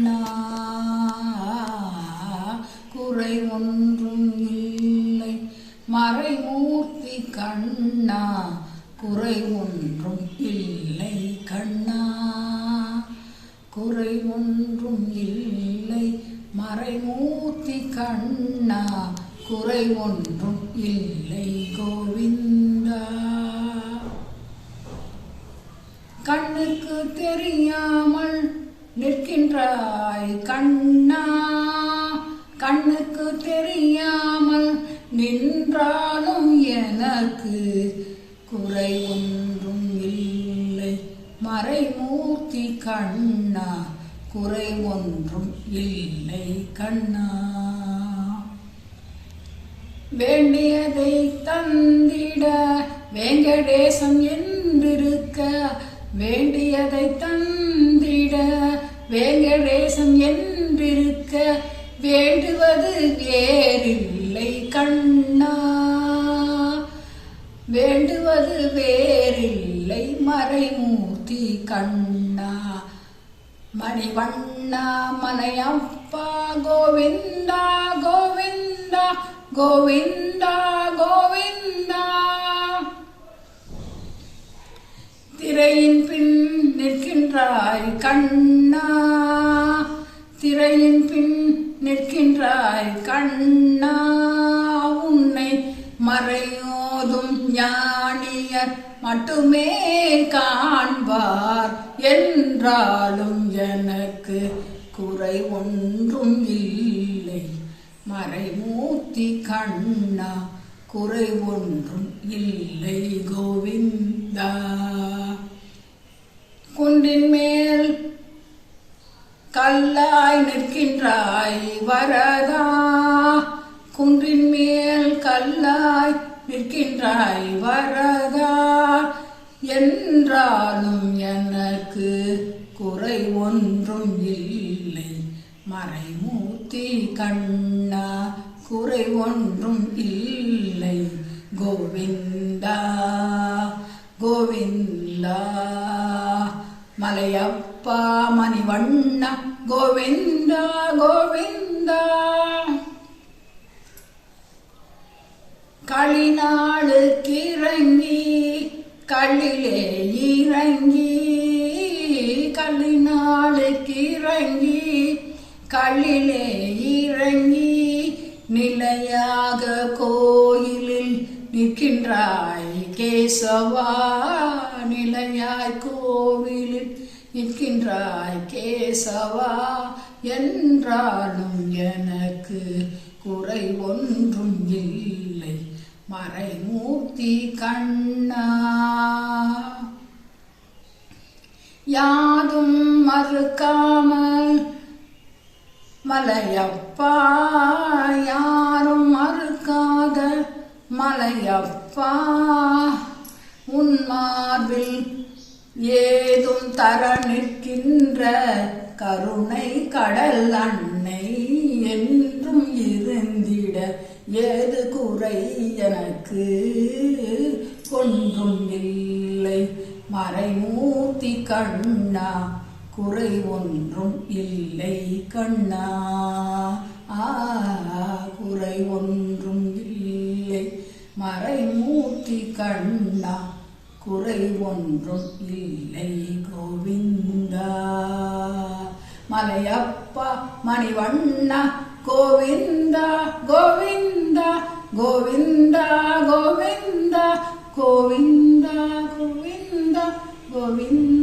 கண்ணா குறை ஒன்றும் இல்லை மறைமூர்த்தி கண்ணா குறை ஒன்றும் இல்லை கண்ணா குறை ஒன்றும் இல்லை மறைமூர்த்தி கண்ணா குறை ஒன்றும் இல்லை கோவிந்தா. கண்ணுக்கு தெரியாமல் நிற்கின்றாய் கண்ணா கண்ணுக்கு தெரியாமல் நின்றாலும் எனக்கு குறை ஒன்றும் இல்லை மறைமூர்த்தி கண்ணா குறை ஒன்றும் இல்லை கண்ணா. வேண்டியதை தந்திட வெங்கடேசம் என்றிருக்க வேண்டியதை தந்திட வெங்கடேசம் என்றிருக்க வேண்டுவது வேறில்லை கண்ணா வேண்டுவது வேறில்லை மறைமூர்த்தி கண்ணா. மணிவண்ணா மனையப்பா கோவிந்தா கோவிந்தா கோவிந்தா கோவிந்தா. திரையின் பின் நிற்கின்றாய் கண்ணா திரையின் பின் நிற்கின்றாய் கண்ணா உன்னை மறையோதும் ஞானியர் மட்டுமே காண்பார் என்றாலும் எனக்கு குறை ஒன்றும் இல்லை மறைமூர்த்தி கண்ணா குறை ஒன்றும் இல்லை கோவிந்தா. குன்றின் மேல் கல்லாய் நிற்கின்றாய் வரதா குன்றின் மேல் கல்லாய் நிற்கின்றாய் வரதா என்றாலும் எனக்கு குறை ஒன்றும் இல்லை மறைமூர்த்தி கண்ணா குறை ஒன்றும் இல்லை கோவிந்தா கோவிந்தா. மலையப்பா மணிவண்ணா கோவிந்தா கோவிந்தா. களிநாளுக்கு இறங்கி கல்லிலே இறங்கி களிநாளுக்கு இறங்கி கல்லிலே இறங்கி நிலையாக கோயிலில் நிற்கின்றாய் கேசவா நிலையாய் கோவிலில் நிற்கின்றாய் கேசவா என்றாலும் எனக்கு குறை ஒன்றும் இல்லை மறைமூர்த்தி கண்ணா. யாதும் மறுக்காமல் மலையப்பா யாரும் மறுக்காத மலையப்பா உன் மார்பில் ஏதும் தர நிற்கின்ற கருணை கடல் அன்னை என்றும் இருந்திட ஏது குறை எனக்கு ஒன்றும் இல்லை மறைமூர்த்தி கண்ணா குறை ஒன்றும் இல்லை கண்ணா குறை ஒன்றும் இல்லை மறைமூர்த்தி கண்ணா குறை ஒன்றும் இல்லை கோவிந்தா. மலையப்பா மணிவண்ணா கோவிந்தா கோவிந்தா கோவிந்தா கோவிந்தா கோவிந்தா கோவிந்தா கோவிந்தா.